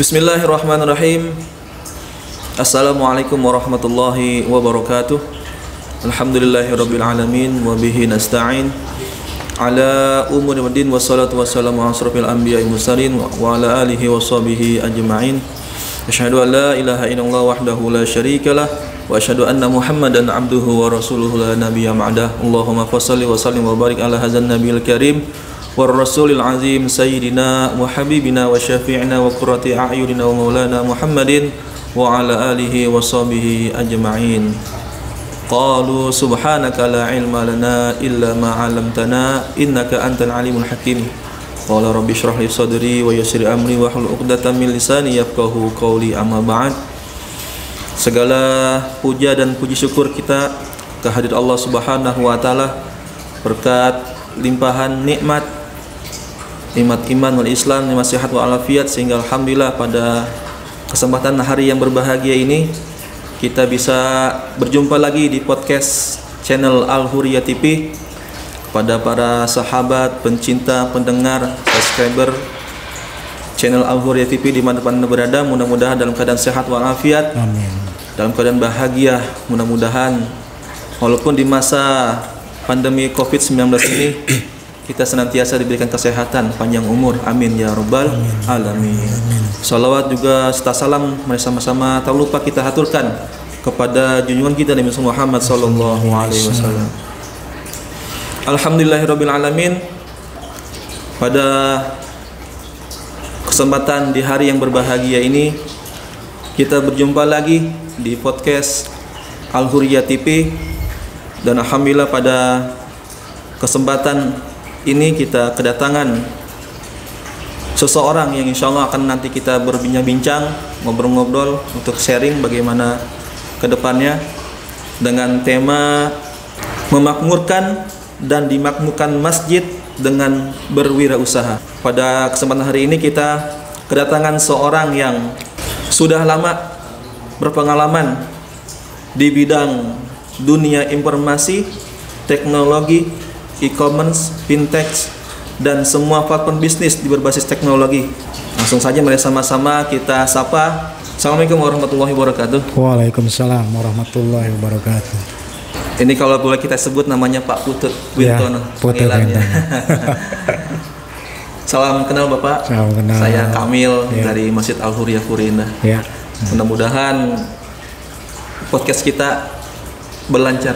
Bismillahirrahmanirrahim. Assalamualaikum warahmatullahi wabarakatuh. Alhamdulillahirabbil alamin wa bihi nasta'in ala umuri waddin wassalatu wassalamu ala asrofil anbiya'i mursalin wa ala alihi washabihi ajma'in. Asyhadu an la ilaha illallah wahdahu la syarikalah wa asyhadu anna Muhammadan abduhu wa rasuluhu la nabiyya ba'dah. Allahumma shalli wa sallim wa barik ala hadzal nabiyil karim wa rasulil azim sayyidina wa habibina wa syafi'ina wa qurrati a'yunina wa maulana Muhammadin wa ala alihi wa sahbihi ajma'in. Qalu subhanaka la ilma lana illa ma 'allamtana innaka antal alimul hakim. Qala rabbi shrah li sadri wa yassir amri wa hlul 'uqdatam min lisani yafqahu qawli, amma ba'd. Segala puja dan puji syukur kita kehadirat Allah Subhanahu wa taala berkat limpahan nikmat iman wal Islam, nikmat sehat wal afiat, sehingga alhamdulillah pada kesempatan hari yang berbahagia ini kita bisa berjumpa lagi di podcast channel Al-Hurriyah TV. Pada para sahabat, pencinta, pendengar, subscriber channel Al-Hurriyah TV di mana Anda berada, mudah-mudahan dalam keadaan sehat wal afiat. Amin. Dalam keadaan bahagia, mudah-mudahan walaupun di masa pandemi COVID-19 ini kita senantiasa diberikan kesehatan, panjang umur, amin ya rabbal alamin. Salawat juga serta salam mari sama-sama tak lupa kita haturkan kepada junjungan kita Nabi Muhammad sallallahu alaihi wasallam. Alhamdulillahirabbil alamin. Pada kesempatan di hari yang berbahagia ini kita berjumpa lagi di podcast Al-Hurriyah TV, dan alhamdulillah pada kesempatan ini kita kedatangan seseorang yang insya Allah akan nanti kita berbincang-bincang, ngobrol-ngobrol untuk sharing bagaimana kedepannya dengan tema memakmurkan dan dimakmurkan masjid dengan berwirausaha. Pada kesempatan hari ini kita kedatangan seorang yang sudah lama berpengalaman di bidang dunia informasi, teknologi, e-commerce, fintech, dan semua platform bisnis di berbasis teknologi. Langsung saja mari sama-sama kita sapa. Assalamualaikum warahmatullahi wabarakatuh. Waalaikumsalam warahmatullahi wabarakatuh. Ini kalau boleh kita sebut namanya Pak Putut Wintono. Ya, Putut Wintono. Salam kenal Bapak. Salam kenal. Saya Kamil dari Masjid Al-Hurriyah Furindah. Ya. Mudah-mudahan podcast kita berlancar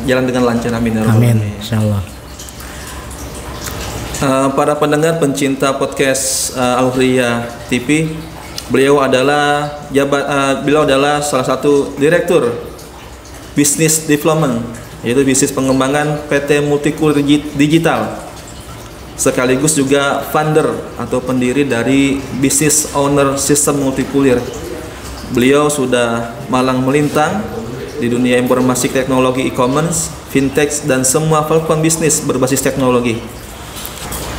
jalan dengan lancar, amin ya rabbal alamin. Amin, insyaallah. Para pendengar pencinta podcast Al-Hurriyah TV, beliau adalah salah satu direktur bisnis development, yaitu bisnis pengembangan PT Multikultur Digital, sekaligus juga founder atau pendiri dari Business Owner System Multikultur. Beliau sudah malang melintang di dunia informasi, teknologi, e-commerce, fintech, dan semua platform bisnis berbasis teknologi.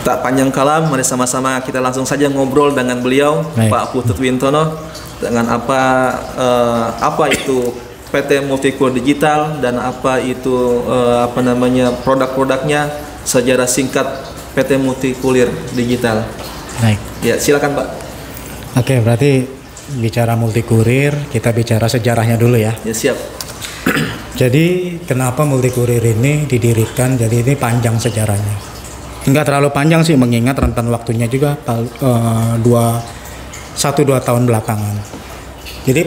Tak panjang kalam, mari sama-sama kita langsung saja ngobrol dengan beliau. Baik. Pak Putut Wintono, dengan apa itu PT Multikultur Digital dan apa itu produk-produknya, sejarah singkat PT Multikultur Digital. Baik. Ya, silakan Pak. Oke, berarti bicara Multikurir, kita bicara sejarahnya dulu ya. Ya, siap. Jadi kenapa Multikurir ini didirikan? Jadi ini panjang sejarahnya. Enggak terlalu panjang sih, mengingat rentan waktunya juga 1-2 tahun belakangan. Jadi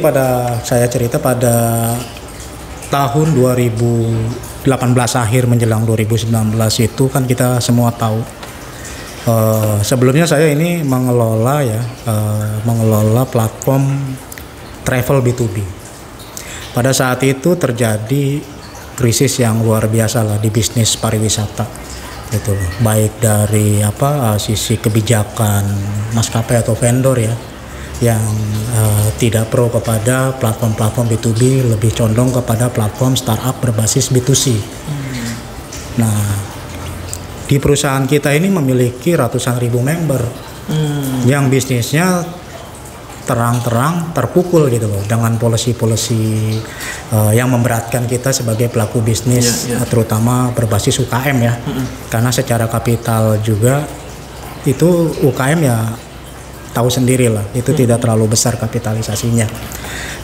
saya cerita pada tahun 2018 akhir menjelang 2019 itu kan kita semua tahu. Sebelumnya saya ini mengelola platform travel B2B. Pada saat itu terjadi krisis yang luar biasa lah di bisnis pariwisata. Gitu, baik dari sisi kebijakan maskapai atau vendor ya, yang tidak pro kepada platform-platform B2B, lebih condong kepada platform startup berbasis B2C. Nah, di perusahaan kita ini memiliki ratusan ribu member yang bisnisnya terang-terang terpukul gitu loh dengan policy-policy yang memberatkan kita sebagai pelaku bisnis, terutama berbasis UKM ya. Karena secara kapital juga itu UKM ya tahu sendirilah, itu tidak terlalu besar kapitalisasinya.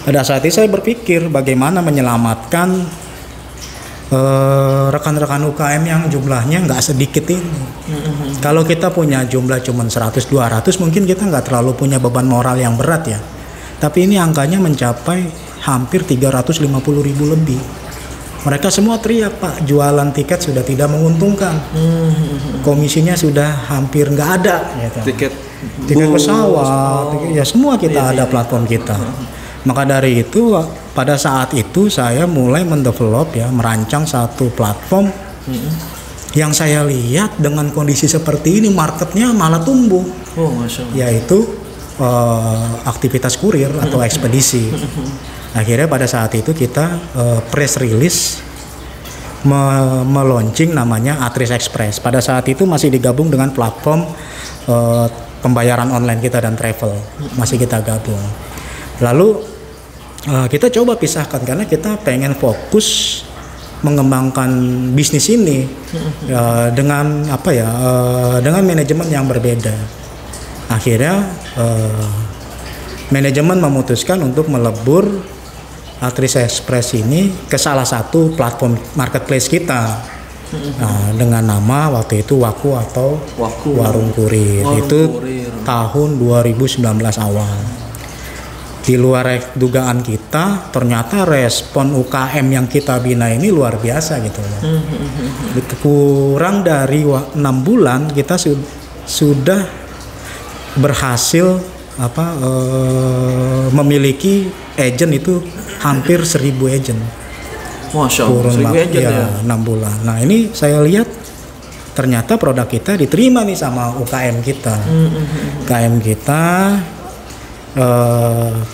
Pada saat itu saya berpikir bagaimana menyelamatkan rekan-rekan UKM yang jumlahnya nggak sedikit ini. Kalau kita punya jumlah cuma 100-200 mungkin kita nggak terlalu punya beban moral yang berat ya. Tapi ini angkanya mencapai hampir 350.000 lebih. Mereka semua teriak, Pak, jualan tiket sudah tidak menguntungkan. Komisinya sudah hampir nggak ada. Gitu. Tiket pesawat, ya semua kita ada platform kita. Maka dari itu pada saat itu saya mulai mendevelop ya, merancang satu platform yang saya lihat dengan kondisi seperti ini marketnya malah tumbuh. Oh, Masya Allah. Yaitu aktivitas kurir atau ekspedisi. Akhirnya pada saat itu kita press release meluncing namanya Atris Express. Pada saat itu masih digabung dengan platform pembayaran online kita dan travel, masih kita gabung. Lalu kita coba pisahkan karena kita pengen fokus mengembangkan bisnis ini dengan dengan manajemen yang berbeda. Akhirnya manajemen memutuskan untuk melebur Atris Express ini ke salah satu platform marketplace kita. Dengan nama waktu itu Waku atau Warung Kurir. Itu tahun 2019 awal. Di luar dugaan kita, ternyata respon UKM yang kita bina ini luar biasa gitu. Kurang dari 6 bulan kita sudah berhasil memiliki agent itu hampir 1.000 agent. Masya Allah, 1.000 agent ya 6 bulan. Nah ini saya lihat ternyata produk kita diterima nih sama UKM kita. UKM kita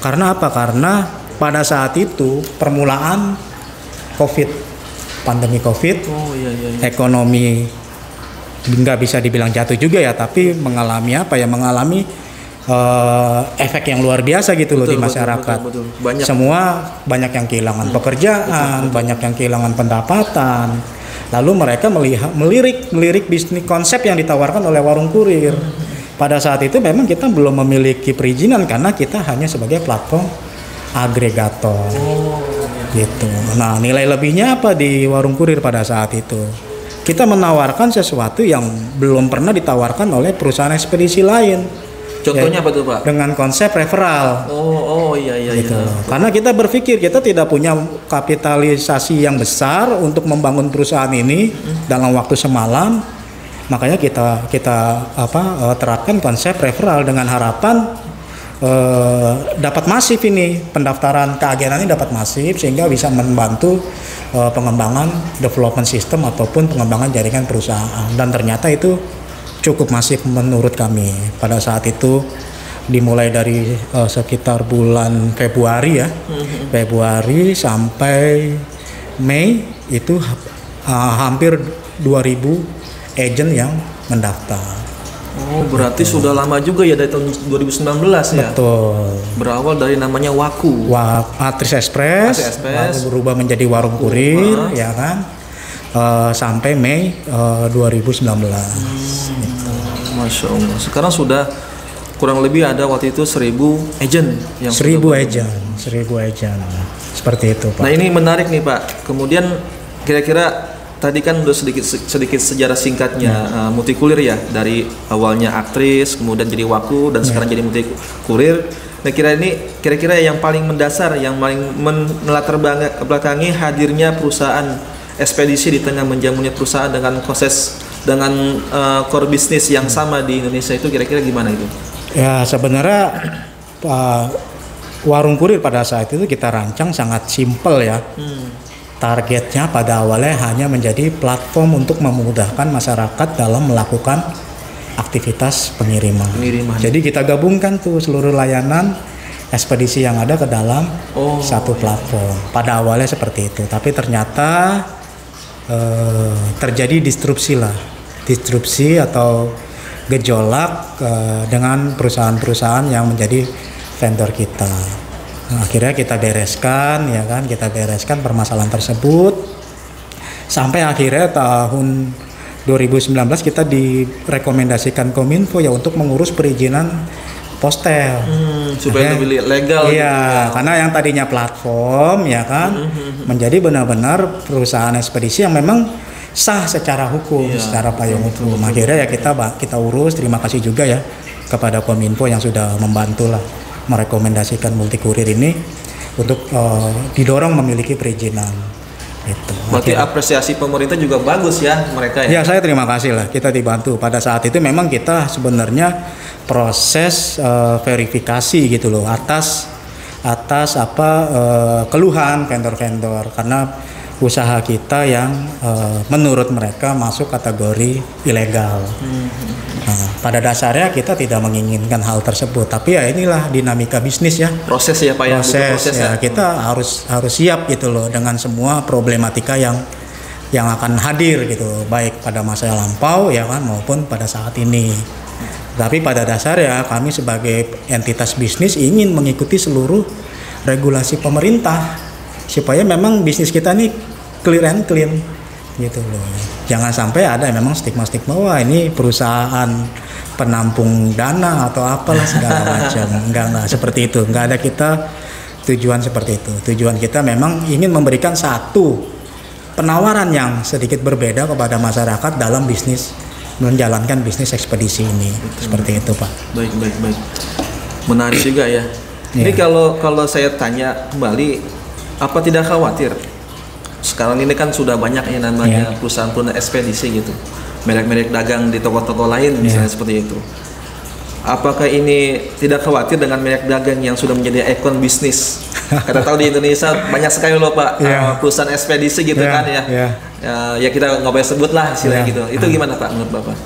karena apa? Karena pada saat itu permulaan pandemi COVID, ekonomi nggak bisa dibilang jatuh juga ya, tapi mengalami efek yang luar biasa gitu loh di masyarakat. Betul. Semua banyak yang kehilangan pekerjaan, banyak yang kehilangan pendapatan. Lalu mereka melirik bisnis konsep yang ditawarkan oleh Warung Kurir. Pada saat itu memang kita belum memiliki perizinan karena kita hanya sebagai platform agregator. Gitu. Nah, nilai lebihnya apa di Warung Kurir pada saat itu? Kita menawarkan sesuatu yang belum pernah ditawarkan oleh perusahaan ekspedisi lain. Contohnya apa tuh, Pak? Dengan konsep referral. Iya. Gitu. Karena kita berpikir kita tidak punya kapitalisasi yang besar untuk membangun perusahaan ini dalam waktu semalam. Makanya kita terapkan konsep referral dengan harapan dapat masif ini, pendaftaran keagenannya dapat masif sehingga bisa membantu pengembangan development system ataupun pengembangan jaringan perusahaan. Dan ternyata itu cukup masif menurut kami. Pada saat itu dimulai dari sekitar bulan Februari ya, Februari sampai Mei itu hampir 2.000 agent yang mendaftar. Berarti sudah lama juga ya, dari tahun 2019 ya? Betul. Berawal dari namanya Waku. Atris Express. Lalu berubah menjadi Warung Kurir, ya kan? Sampai Mei 2019. Gitu. Masya Allah. Sekarang sudah kurang lebih ada waktu itu 1.000 agent yang 1.000 agent. Seperti itu, Pak. Nah, ini menarik nih, Pak. Kemudian kira-kira tadi kan udah sedikit sejarah singkatnya Multikulir ya, dari awalnya Aktris, kemudian jadi Waku, dan sekarang jadi Multikulir. Nah, kira-kira yang paling mendasar, yang paling melatar belakangi hadirnya perusahaan ekspedisi di tengah menjamunya perusahaan dengan core bisnis yang sama di Indonesia itu, kira-kira gimana itu? Ya, sebenarnya Warung Kurir pada saat itu kita rancang sangat simpel ya. Targetnya pada awalnya hanya menjadi platform untuk memudahkan masyarakat dalam melakukan aktivitas pengiriman. Jadi kita gabungkan tuh seluruh layanan ekspedisi yang ada ke dalam satu platform. Pada awalnya seperti itu, tapi ternyata terjadi disrupsi atau gejolak dengan perusahaan-perusahaan yang menjadi vendor kita. Nah, akhirnya kita bereskan permasalahan tersebut sampai akhirnya tahun 2019 kita direkomendasikan Kominfo ya untuk mengurus perizinan postel. Supaya lebih legal. Iya, karena yang tadinya platform ya kan menjadi benar-benar perusahaan ekspedisi yang memang sah secara hukum, secara payung hukum. Akhirnya ya kita urus. Terima kasih juga ya kepada Kominfo yang sudah membantu lah merekomendasikan Multikurir ini untuk didorong memiliki perizinan. Itu. Berarti apresiasi pemerintah juga bagus ya mereka ya? Ya, saya terima kasih lah kita dibantu. Pada saat itu memang kita sebenarnya proses verifikasi gitu loh atas keluhan vendor-vendor karena usaha kita yang menurut mereka masuk kategori ilegal. Nah, pada dasarnya kita tidak menginginkan hal tersebut, tapi ya inilah dinamika bisnis ya. Proses ya Pak ya. Proses ya. Kita harus siap gitu loh dengan semua problematika yang akan hadir gitu, baik pada masa yang lampau ya kan maupun pada saat ini. Tapi pada dasarnya kami sebagai entitas bisnis ingin mengikuti seluruh regulasi pemerintah supaya memang bisnis kita nih clear and clean gitu loh. Jangan sampai ada memang stigma-stigma wah ini perusahaan penampung dana atau apalah segala macam. Enggak seperti itu. Enggak ada kita tujuan seperti itu. Tujuan kita memang ingin memberikan satu penawaran yang sedikit berbeda kepada masyarakat dalam bisnis menjalankan bisnis ekspedisi ini. Seperti itu, Pak. Baik. Menarik juga ya. Ini kalau saya tanya kembali, apa tidak khawatir? Sekarang ini kan sudah banyak yang namanya perusahaan-perusahaan ekspedisi gitu, merek-merek dagang di toko-toko lain misalnya seperti itu. Apakah ini tidak khawatir dengan merek dagang yang sudah menjadi ikon bisnis? Kita tahu di Indonesia banyak sekali loh Pak perusahaan ekspedisi gitu kan ya. Ya kita nggak boleh sebut lah istilahnya gitu. Itu gimana Pak menurut Bapak?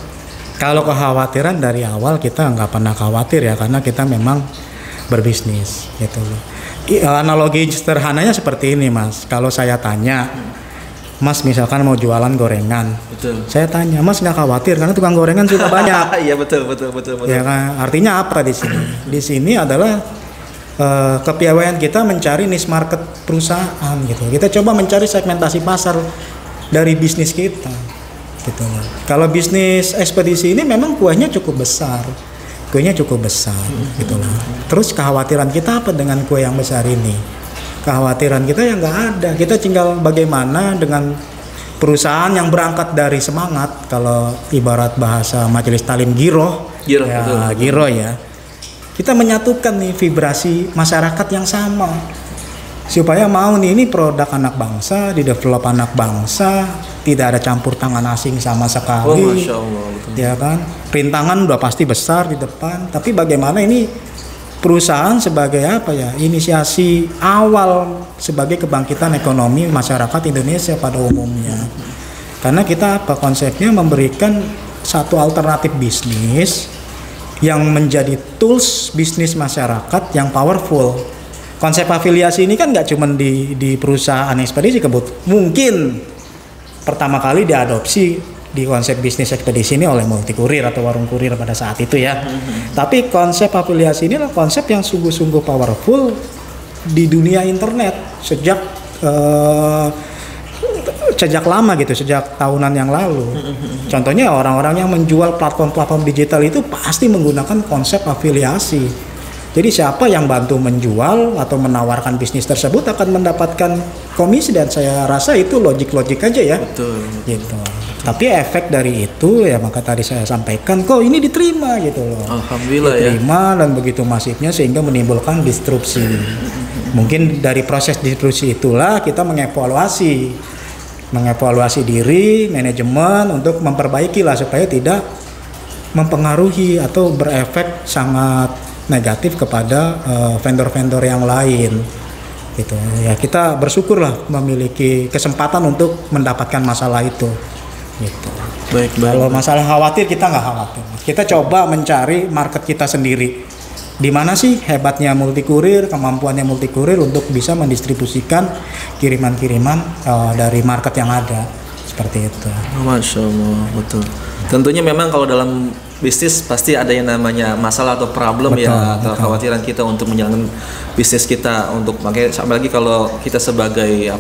Kalau kekhawatiran dari awal kita nggak pernah khawatir ya karena kita memang berbisnis gitu loh. Analogi sederhananya seperti ini Mas. Kalau saya tanya, Mas misalkan mau jualan gorengan, saya tanya, Mas nggak khawatir karena tukang gorengan sudah banyak. Iya betul. Ya kan? Artinya apa di sini? Di sini adalah kepiawaian kita mencari niche market perusahaan gitu. Kita coba mencari segmentasi pasar dari bisnis kita. Gitu. Kalau bisnis ekspedisi ini memang kuahnya cukup besar. Gitu loh. Terus kekhawatiran kita apa dengan kue yang besar ini? Kekhawatiran kita yang nggak ada. Kita tinggal bagaimana dengan perusahaan yang berangkat dari semangat. Kalau ibarat bahasa majelis talim giroh ya. Kita menyatukan nih vibrasi masyarakat yang sama. Supaya mau nih ini produk anak bangsa, didevelop anak bangsa, tidak ada campur tangan asing sama sekali. Masya Allah, betul. Ya kan, rintangan udah pasti besar di depan. Tapi bagaimana ini perusahaan sebagai apa ya? Inisiasi awal sebagai kebangkitan ekonomi masyarakat Indonesia pada umumnya. Karena kita apa konsepnya memberikan satu alternatif bisnis yang menjadi tools bisnis masyarakat yang powerful. Konsep afiliasi ini kan nggak cuma di perusahaan ekspedisi mungkin pertama kali diadopsi di konsep bisnis ekspedisi ini oleh Multikurir atau warung kurir pada saat itu ya. Tapi konsep afiliasi ini adalah konsep yang sungguh-sungguh powerful di dunia internet sejak lama gitu, sejak tahunan yang lalu. Contohnya orang-orang yang menjual platform-platform digital itu pasti menggunakan konsep afiliasi. Jadi siapa yang bantu menjual atau menawarkan bisnis tersebut akan mendapatkan komisi dan saya rasa itu logik-logik aja ya. Betul. Gitu. Tapi efek dari itu ya maka tadi saya sampaikan kok ini diterima gitu loh. Alhamdulillah diterima dan begitu masifnya sehingga menimbulkan disrupsi. Mungkin dari proses disrupsi itulah kita mengevaluasi diri, manajemen untuk memperbaiki lah supaya tidak mempengaruhi atau berefek sangat negatif kepada vendor-vendor yang lain gitu ya. Kita bersyukurlah memiliki kesempatan untuk mendapatkan masalah itu gitu. Baik. Kalau masalah khawatir kita nggak khawatir, kita coba mencari market kita sendiri. Di mana sih hebatnya Multikurir, kemampuannya Multikurir untuk bisa mendistribusikan kiriman-kiriman dari market yang ada seperti itu. Masya Allah, betul. Tentunya memang kalau dalam bisnis pasti ada yang namanya masalah atau problem atau kekhawatiran kita untuk menjalankan bisnis kita, untuk makanya apalagi kalau kita sebagai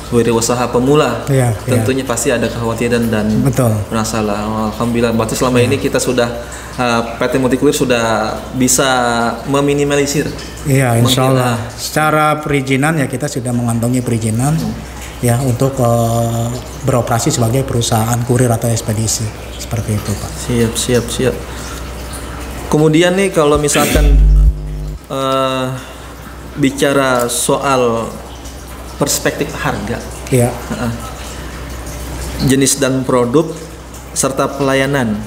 wirausaha pemula, Iya, tentunya pasti ada kekhawatiran dan Betul. masalah. Alhamdulillah, berarti selama ini kita sudah PT Multikurir sudah bisa meminimalisir. Iya, insya Allah. Secara perizinan ya kita sudah mengantongi perizinan ya untuk beroperasi sebagai perusahaan kurir atau ekspedisi seperti itu, Pak. Siap. Kemudian nih kalau misalkan bicara soal perspektif harga, Iya. jenis dan produk serta pelayanan,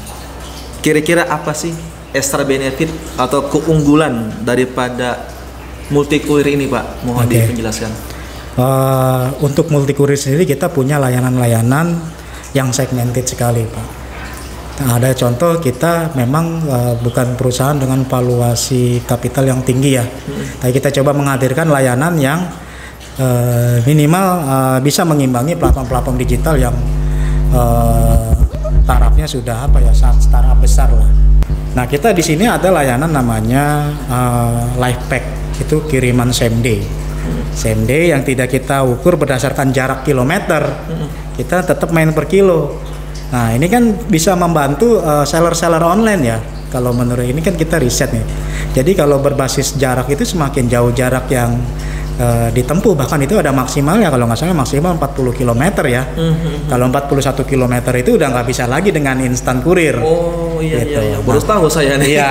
kira-kira apa sih extra benefit atau keunggulan daripada Multikurir ini, Pak? Mohon dipenjelaskan. Untuk Multikurir sendiri kita punya layanan-layanan yang segmented sekali, Pak. Nah, ada contoh kita memang bukan perusahaan dengan valuasi kapital yang tinggi ya, tapi kita coba menghadirkan layanan yang minimal bisa mengimbangi platform-platform digital yang tarafnya sudah startup besar lah. Nah, kita di sini ada layanan namanya Life Pack, itu kiriman same day. Same day yang tidak kita ukur berdasarkan jarak kilometer, kita tetap main per kilo. Nah, ini kan bisa membantu seller-seller online ya. Kalau menurut ini kan kita riset nih. Jadi kalau berbasis jarak itu semakin jauh jarak yang ditempuh, bahkan itu ada maksimalnya, kalau nggak salah maksimal 40 km ya. Kalau 41 km itu udah nggak bisa lagi dengan instan kurir. Oh iya, gitu. iya. Baru tahu saya nih. Iya.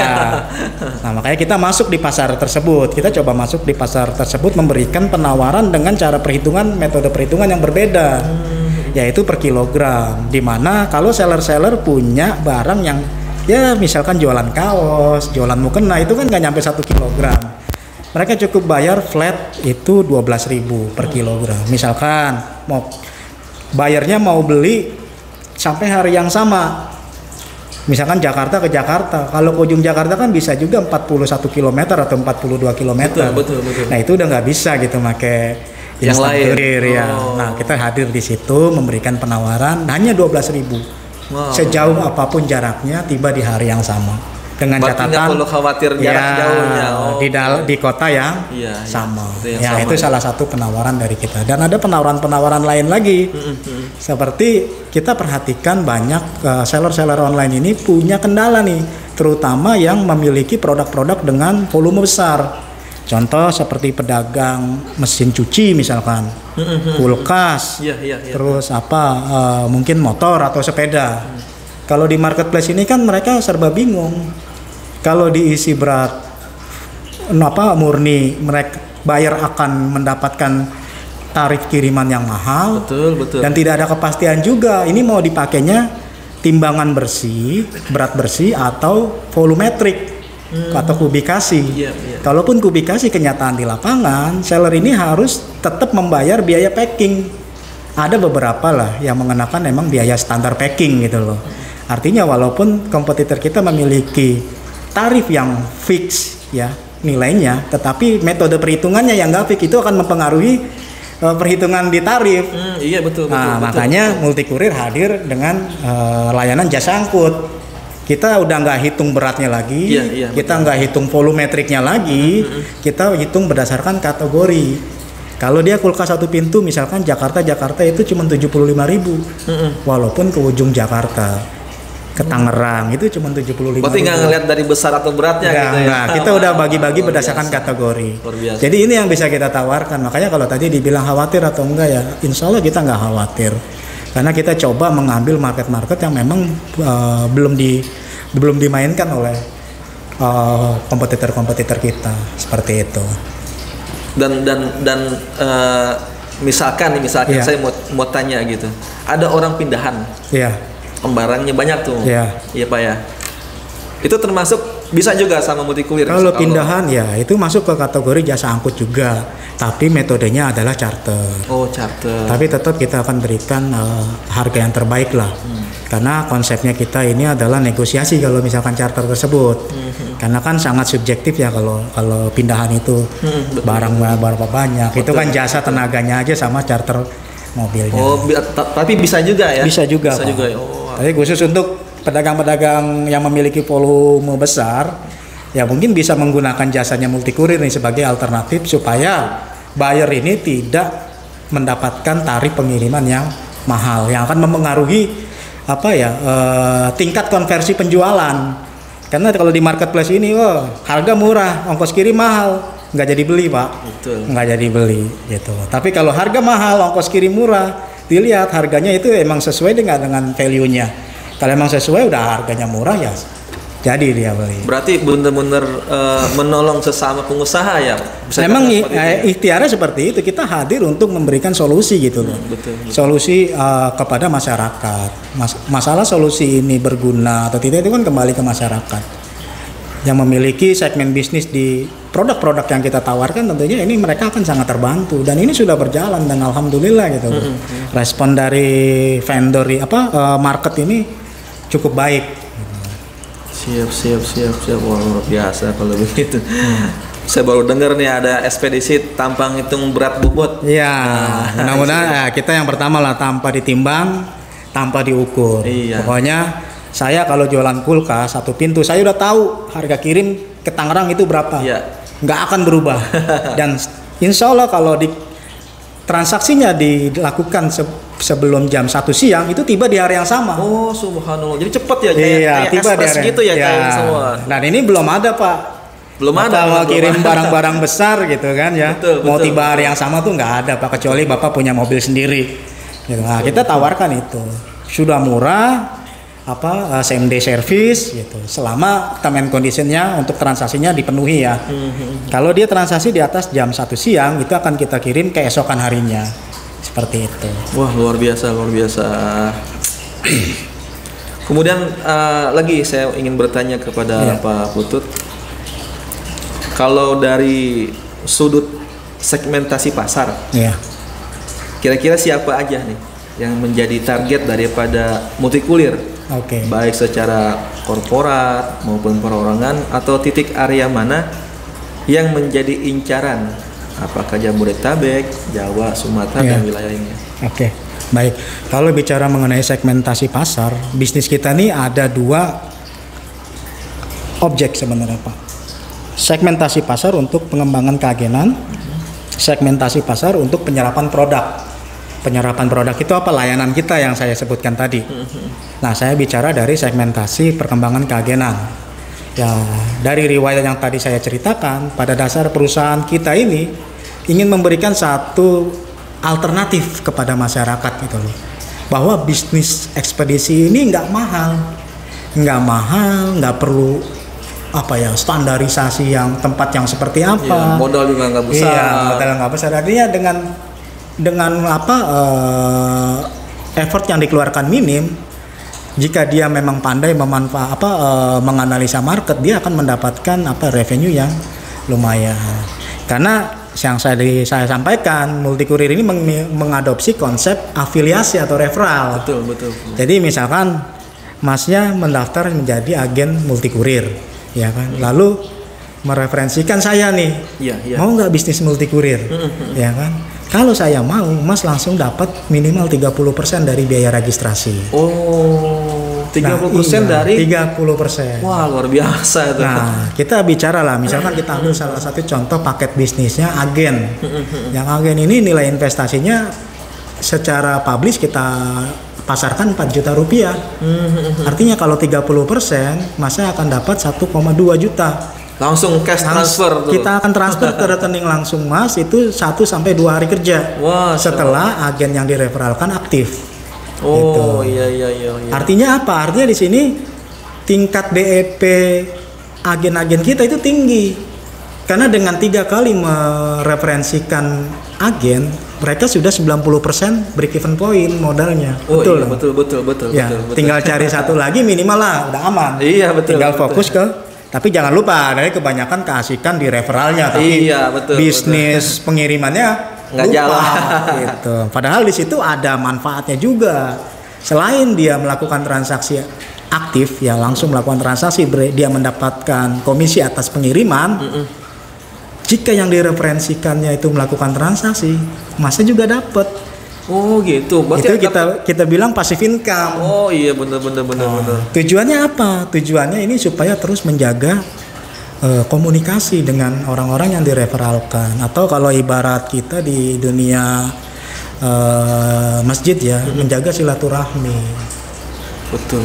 Nah, makanya kita masuk di pasar tersebut. Kita coba masuk di pasar tersebut memberikan penawaran dengan cara perhitungan, metode perhitungan yang berbeda, yaitu per kilogram. Dimana kalau seller-seller punya barang yang ya misalkan jualan kaos, jualan mukena, itu kan nggak nyampe 1 kilogram. Mereka cukup bayar flat itu 12.000 per kilogram. Misalkan bayarnya mau beli sampai hari yang sama. Misalkan Jakarta ke Jakarta. Kalau ke ujung Jakarta kan bisa juga 41 km atau 42 km. Betul. Nah, itu udah nggak bisa gitu pakai yang instant lain. kurir ya. Nah, kita hadir di situ memberikan penawaran hanya 12.000. Wow. Sejauh apapun jaraknya tiba di hari yang sama. Dengan Berarti catatan nggak perlu khawatir jarak jauhnya. Di kota yang sama. Itu salah satu penawaran dari kita. Dan ada penawaran-penawaran lain lagi. Seperti kita perhatikan banyak seller-seller online ini punya kendala nih, terutama yang memiliki produk-produk dengan volume besar. Contoh seperti pedagang mesin cuci misalkan, kulkas, terus mungkin motor atau sepeda. Kalau di marketplace ini kan mereka serba bingung. Kalau diisi berat murni, mereka buyer akan mendapatkan tarif kiriman yang mahal. Betul. Dan tidak ada kepastian juga ini mau dipakainya timbangan bersih, berat bersih atau volumetrik atau kubikasi. Kalaupun kubikasi kenyataan di lapangan, seller ini harus tetap membayar biaya packing. Ada beberapa lah yang mengenakan memang biaya standar packing gitu loh. Artinya walaupun kompetitor kita memiliki tarif yang fix ya nilainya, tetapi metode perhitungannya yang nggak fix, itu akan mempengaruhi perhitungan di tarif. Iya betul. Makanya Multikurir hadir dengan layanan jasa angkut. Kita udah nggak hitung beratnya lagi, kita nggak hitung volumetriknya lagi, kita hitung berdasarkan kategori. Kalau dia kulkas satu pintu misalkan Jakarta itu cuma 75.000, walaupun ke ujung Jakarta. Ke Tangerang itu cuma 75.000. Berarti nggak ngeliat dari besar atau beratnya gitu ya? Enggak, kita udah bagi-bagi berdasarkan kategori. Jadi ini yang bisa kita tawarkan. Makanya kalau tadi dibilang khawatir atau enggak ya, insya Allah kita nggak khawatir. Karena kita coba mengambil market-market yang memang belum dimainkan oleh kompetitor-kompetitor kita seperti itu. Dan misalkan saya mau tanya gitu, ada orang pindahan. Barangnya banyak tuh. Iya Pak ya. Itu termasuk bisa juga sama Multikurir. Kalau pindahan ya itu masuk ke kategori jasa angkut juga, tapi metodenya adalah charter. Oh, charter. Tapi tetap kita akan berikan harga yang terbaik lah. Karena konsepnya kita ini adalah negosiasi kalau misalkan charter tersebut. Karena kan sangat subjektif ya kalau pindahan itu barang berapa banyak. Betul. Itu kan jasa tenaganya aja sama charter mobilnya. Oh, tapi bisa juga ya? Bisa juga. Tapi khusus untuk pedagang-pedagang yang memiliki volume besar, ya mungkin bisa menggunakan jasanya Multikurir nih sebagai alternatif supaya buyer ini tidak mendapatkan tarif pengiriman yang mahal yang akan mempengaruhi tingkat konversi penjualan. Karena kalau di marketplace ini, harga murah, ongkos kirim mahal, nggak jadi beli Pak. Betul. Nggak jadi beli gitu. Tapi kalau harga mahal, ongkos kirim murah, dilihat harganya itu emang sesuai dengan value-nya. Kalau emang sesuai, udah harganya murah ya, jadi dia beli. Berarti benar-benar menolong sesama pengusaha ya. Memang ikhtiarnya seperti itu, kita hadir untuk memberikan solusi gitu loh. Betul. Solusi kepada masyarakat. Masalah solusi ini berguna atau tidak itu kan kembali ke masyarakat. Yang memiliki segmen bisnis di produk-produk yang kita tawarkan, tentunya ini mereka akan sangat terbantu dan ini sudah berjalan dan alhamdulillah gitu loh. Respon dari vendor market ini cukup baik. Siap. Wah, luar biasa kalau begitu. Saya baru dengar nih ada ekspedisi tanpa hitung berat bobot. Iya, mudah-mudahan kita yang pertama lah tanpa ditimbang, tanpa diukur. Iya. Pokoknya saya kalau jualan kulkas satu pintu, saya udah tahu harga kirim ke Tangerang itu berapa. Iya. Nggak akan berubah. Dan insya Allah kalau transaksinya dilakukan sebelum jam 1 siang itu tiba di hari yang sama. Oh, subhanallah. Jadi cepat ya, kayak tiba di hari gitu ya, kayak semua. Dan ini belum ada Pak. Belum ada. Kalau kirim barang-barang besar gitu kan ya. Mau Betul. tiba hari yang sama tuh nggak ada Pak, kecuali Bapak punya mobil sendiri. Gitu. Nah, kita tawarkan itu. Sudah murah, same day service gitu. Selama term and condition-nya untuk transaksinya dipenuhi ya. Kalau dia transaksi di atas jam 1 siang itu akan kita kirim keesokan harinya. Seperti itu. Wah, luar biasa. Kemudian lagi saya ingin bertanya kepada Pak Putut. Kalau dari sudut segmentasi pasar, kira-kira siapa aja nih yang menjadi target daripada Multikulir? Baik secara korporat maupun perorangan, atau titik area mana yang menjadi incaran? Apakah Jabodetabek, Jawa, Sumatera, dan wilayah lainnya? Baik. Kalau bicara mengenai segmentasi pasar, bisnis kita nih ada 2 objek sebenarnya Pak. Segmentasi pasar untuk pengembangan keagenan, segmentasi pasar untuk penyerapan produk. Penyerapan produk itu apa? Layanan kita yang saya sebutkan tadi. Nah, saya bicara dari segmentasi perkembangan keagenan. Ya, dari riwayat yang tadi saya ceritakan, pada dasar perusahaan kita ini ingin memberikan satu alternatif kepada masyarakat gitu loh. Bahwa bisnis ekspedisi ini nggak mahal, nggak perlu standarisasi yang tempat yang seperti apa. Modal juga nggak besar. Iya, modal nggak besar. Artinya dengan effort yang dikeluarkan minim, jika dia memang pandai menganalisa market, dia akan mendapatkan revenue yang lumayan. Karena yang saya sampaikan, Multikurir ini mengadopsi konsep afiliasi atau referral. Betul. Jadi misalkan Masnya mendaftar menjadi agen Multikurir, ya kan? Lalu mereferensikan saya nih, mau nggak bisnis Multikurir, ya kan? Kalau saya mau, Mas langsung dapat minimal 30% dari biaya registrasi. Oh, 30% dari? 30%. Wah, luar biasa itu. Nah, kita bicara lah, misalkan kita ambil salah satu contoh paket bisnisnya agen. Yang agen ini nilai investasinya secara publish kita pasarkan 4 juta rupiah. Artinya kalau 30%, Masnya akan dapat 1,2 juta. Langsung cash transfer tuh. Kita akan transfer ke rekening langsung Mas itu 1-2 hari kerja. Wah, setelah agen yang direferalkan aktif. Oh, gitu. Iya. Artinya apa? Artinya di sini tingkat DEP agen-agen kita itu tinggi. Karena dengan 3 kali mereferensikan agen, mereka sudah 90% break even point modalnya. Betul. Ya, betul. Tinggal cari satu lagi minimal lah, udah aman. Iya, betul. Tinggal fokus tapi jangan lupa, dari kebanyakan keasikan di referralnya, tapi bisnis pengirimannya nggak jalan. Gitu. Padahal di situ ada manfaatnya juga. Selain dia melakukan transaksi aktif, ya langsung melakukan transaksi, dia mendapatkan komisi atas pengiriman. Jika yang direferensikannya itu melakukan transaksi, Masnya juga dapat. Oh gitu. Berarti itu kita bilang passive income. Oh iya, benar. Tujuannya apa? Tujuannya ini supaya terus menjaga komunikasi dengan orang-orang yang direferalkan. Atau kalau ibarat kita di dunia masjid ya, menjaga silaturahmi. Betul.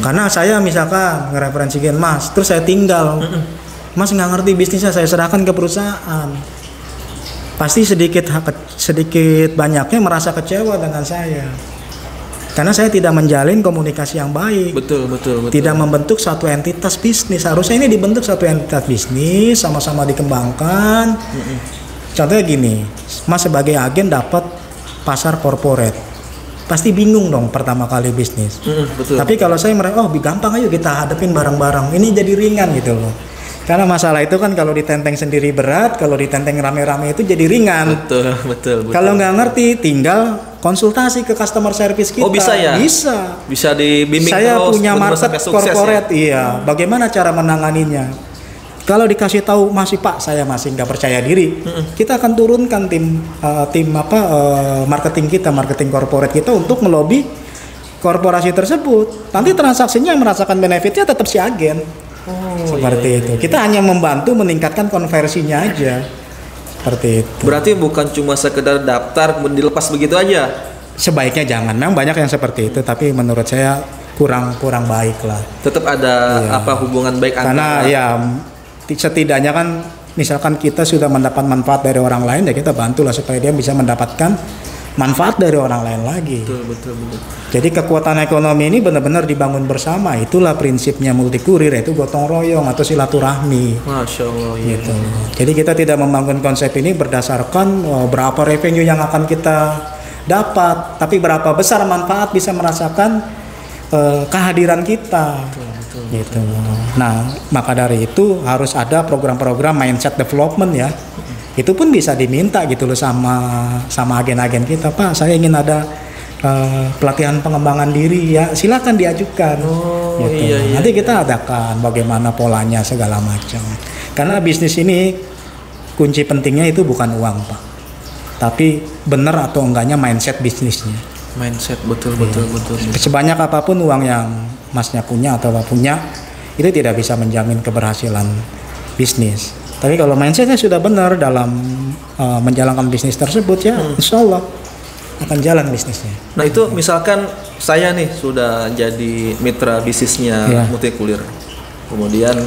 Karena saya misalkan ngereferensikan Mas, terus saya tinggal, Mas nggak ngerti bisnisnya, saya serahkan ke perusahaan, pasti sedikit banyaknya merasa kecewa dengan saya, karena saya tidak menjalin komunikasi yang baik. Betul. Tidak membentuk satu entitas bisnis. Harusnya ini dibentuk satu entitas bisnis, sama-sama dikembangkan. Contohnya gini, Mas sebagai agen dapat pasar korporat, pasti bingung dong pertama kali bisnis. Betul. Tapi kalau saya merasa, gampang, ayo kita hadapin bareng-bareng, ini jadi ringan gitu loh. Karena masalah itu kan kalau ditenteng sendiri berat, kalau ditenteng rame-rame itu jadi ringan. Betul. Kalau nggak ngerti, tinggal konsultasi ke customer service kita. Oh, bisa ya? Bisa dibimbing. Saya terus punya market corporate, ya? iya. Bagaimana cara menanganinya? Kalau dikasih tahu masih Pak, saya masih nggak percaya diri, kita akan turunkan tim marketing kita, marketing corporate kita untuk melobi korporasi tersebut. Nanti transaksinya yang merasakan benefitnya tetap si agen. Seperti itu. Kita hanya membantu meningkatkan konversinya aja. Seperti itu. Berarti bukan cuma sekedar daftar kemudian dilepas begitu aja. Sebaiknya jangan. Memang banyak yang seperti itu, tapi menurut saya kurang baik lah. Tetap ada hubungan baik karena setidaknya kan misalkan kita sudah mendapat manfaat dari orang lain, ya kita bantulah supaya dia bisa mendapatkan manfaat dari orang lain lagi. Betul. Jadi kekuatan ekonomi ini benar-benar dibangun bersama. Itulah prinsipnya multi kurir, yaitu gotong royong atau silaturahmi. Masya Allah. Gitu. Jadi kita tidak membangun konsep ini berdasarkan berapa revenue yang akan kita dapat, tapi berapa besar manfaat bisa merasakan kehadiran kita. Gitu. Nah, maka dari itu harus ada program-program mindset development ya. Itu pun bisa diminta gitu loh sama agen-agen kita, Pak, saya ingin ada pelatihan pengembangan diri ya, silakan diajukan. Gitu. Iya. Nanti kita adakan bagaimana polanya segala macam. Karena bisnis ini kunci pentingnya itu bukan uang, Pak, tapi benar atau enggaknya mindset bisnisnya. Mindset betul. Sebanyak apapun uang yang Masnya punya atau Bapak punya, itu tidak bisa menjamin keberhasilan bisnis. Tapi kalau mindsetnya sudah benar dalam menjalankan bisnis tersebut ya, insya Allah akan jalan bisnisnya. Nah itu misalkan saya nih sudah jadi mitra bisnisnya Multikulir, kemudian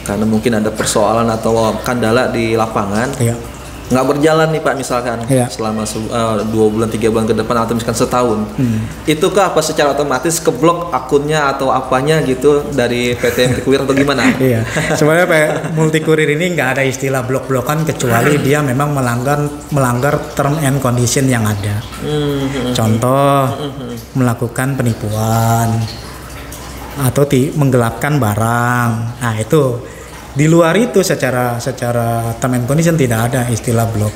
karena mungkin ada persoalan atau kendala di lapangan, nggak berjalan nih Pak misalkan selama 2 bulan 3 bulan ke depan atau misalkan setahun, itukah apa secara otomatis keblok akunnya atau apanya gitu dari PT Multikulir atau gimana? Iya, sebenarnya Multikurir ini nggak ada istilah blok-blokan kecuali dia memang melanggar term and condition yang ada. Contoh melakukan penipuan atau menggelapkan barang. Nah itu. Di luar itu secara term and condition tidak ada istilah blok.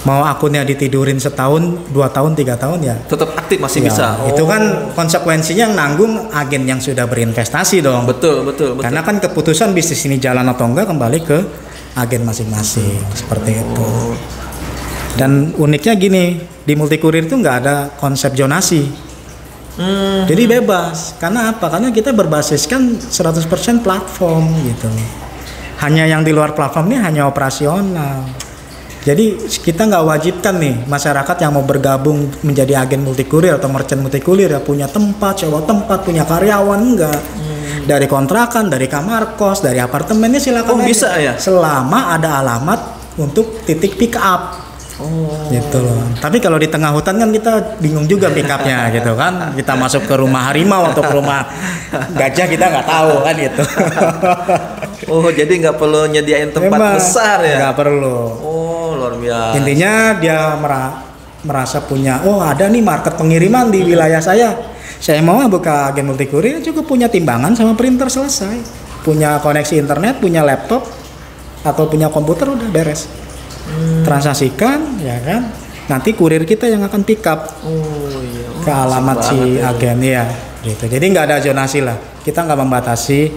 Mau akunnya ditidurin setahun, 2 tahun, 3 tahun ya tetap aktif masih bisa. Itu kan konsekuensinya yang nanggung agen yang sudah berinvestasi dong. Betul. Karena kan keputusan bisnis ini jalan atau enggak kembali ke agen masing-masing. Seperti itu. Dan uniknya gini, di Multikurir itu nggak ada konsep zonasi. Jadi bebas. Karena apa? Karena kita berbasiskan 100% platform gitu. Hanya yang di luar platform ini hanya operasional. Jadi kita nggak wajibkan nih masyarakat yang mau bergabung menjadi agen Multikurir atau merchant Multikulir ya punya tempat, sewa tempat, punya karyawan, enggak. Dari kontrakan, dari kamar kos, dari apartemennya silakan. Bisa ya? Selama ada alamat untuk titik pick up. Gitu loh. Tapi kalau di tengah hutan kan kita bingung juga pick up-nya gitu kan. Kita masuk ke rumah harimau atau ke rumah gajah kita nggak tahu kan gitu. Jadi nggak perlu nyediain tempat besar ya? Nggak perlu. Luar biasa. Intinya dia merasa punya, ada nih market pengiriman di wilayah saya. Saya mau buka agen Multikurir, cukup punya timbangan sama printer selesai. Punya koneksi internet, punya laptop atau punya komputer udah beres. Transaksikan ya kan, nanti kurir kita yang akan pick up ke alamat si agen ya gitu. Jadi nggak ada zonasi lah, kita nggak membatasi